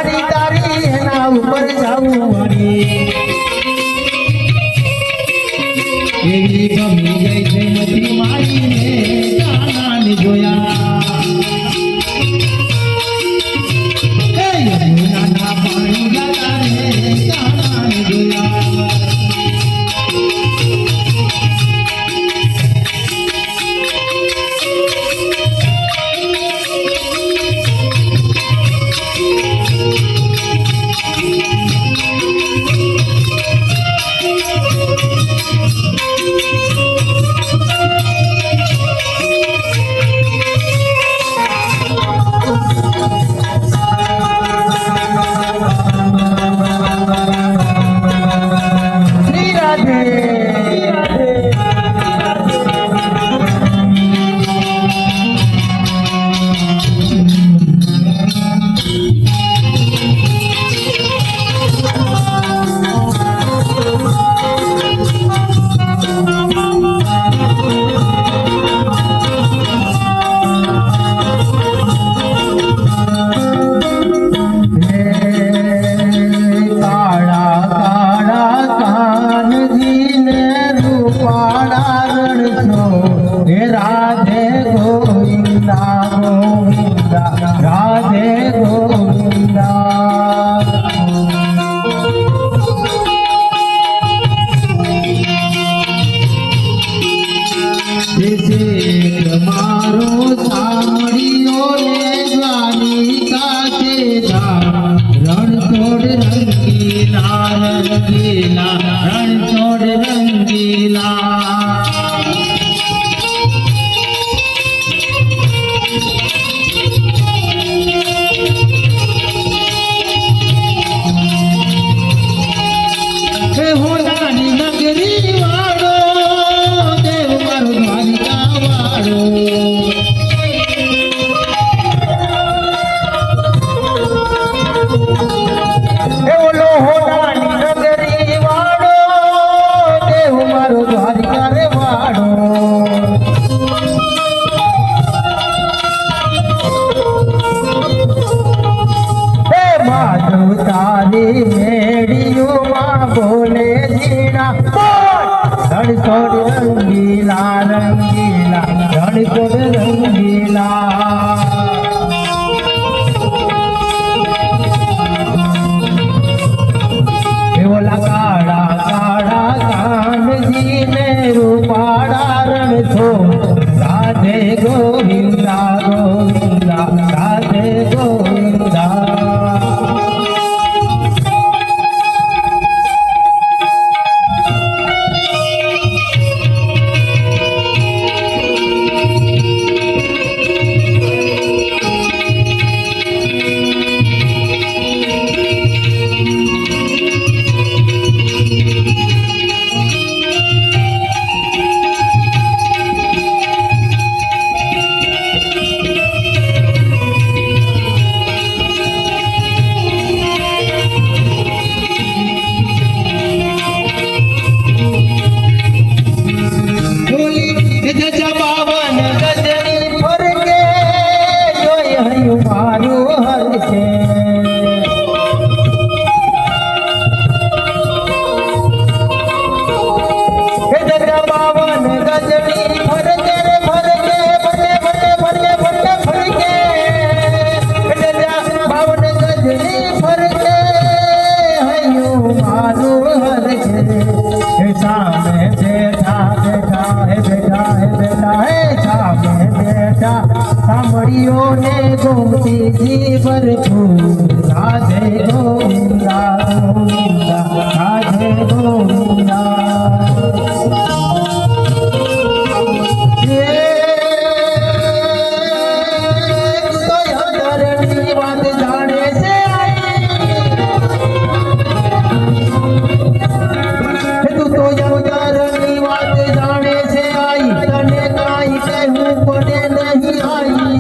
ગાડી તારી એના ઉપર જાવું વળી એવી ગમી ગઈ છે નથી મારીને કાનાને જોયા એ યમુનાના પાણી જતા રે કાનાને જોયા राधे गोविंदा गोविंदा राधे गोविंदा मारो सामड़ियों ने द्वारिका के धाम रण छोड़ रंगीला रंगीला रण छोड़ रंगीला बोले जीना रण छोड़ रंगीला रंगीला रण छोड़ रंगीला बोला काड़ा काड़ा कान जी ने रूपाड़ा रण छोड़ राधे गोविंदा गोविंदा राधे गोविंदा सामड़ियों ने गोमती जी भरपूर राधे गोविंदा गोविंदा राधे गोविंदा बात जाने से तू तो यमदारनी बात जाने से आई तने काई कहूँ कोने नहीं आई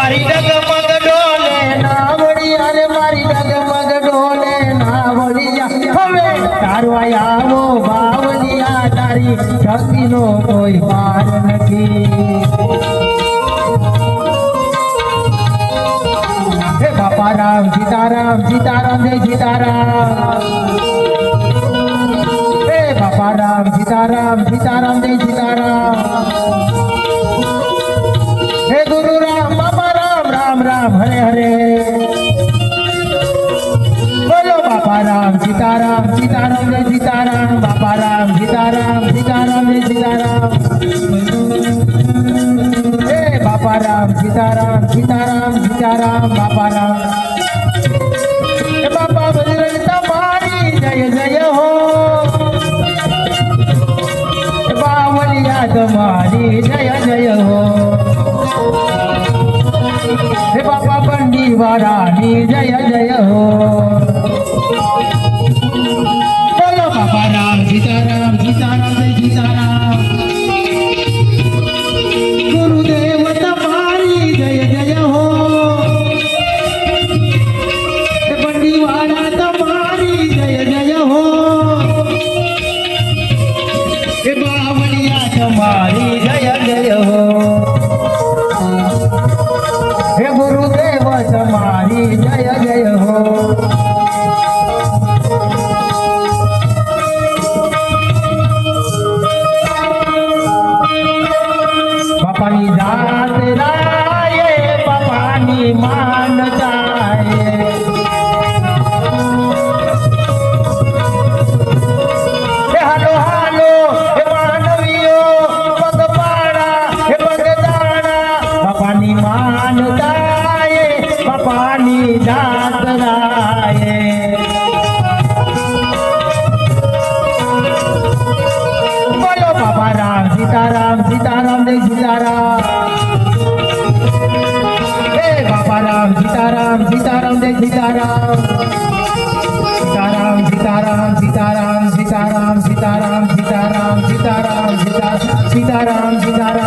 મારી ડગમગ ડોલે નાવડી અરે મારી ડગમગ ડોલે નાવડી હવે તારવા આવો બાવલિયા તારી શક્તિનો કોઈ પાર નથી હે બાપા રામ સીતારામ સીતારામ જય સીતારામ હે બાપા રામ સીતારામ સીતારામ જય સીતારામ हे गुरु राम बाबा राम राम राम हरे हरे बोलो बाबा राम सीताराम सीताराम जय सीताराम बाबा राम सीताराम सीताराम जय सीताराम हे बाबा राम सीताराम सीताराम सीताराम बाबा राम हे बाबा बजरंग तुम्हारी जय जय हो हे बावलिया तुम्हारी जय जय हो हे बाबा बंडी वारानी जय जय हो बोलो बाबा राम सीताराम सीताराम जय सीताराम गुरुदेव तुम्हारी जय जय हो हे बंडी वारा तुम्हारी जय जय हो हे बावलिया तुम्हारी जय जय हो हे गुरुदेव तुम्हारी जय जय हो बापानी जात राये बापानी मान जाए हे हालो हालो हे मानवियो पग पाड़ा हे पग दाना बापानी मान जाए बापानी जात राये बोलो बाबा राम सीताराम सीताराम जय सीताराम हे बाबा राम सीताराम सीताराम जय सीताराम सीताराम सीताराम सीताराम सीताराम सीताराम सीताराम सीताराम सीताराम सीताराम सीताराम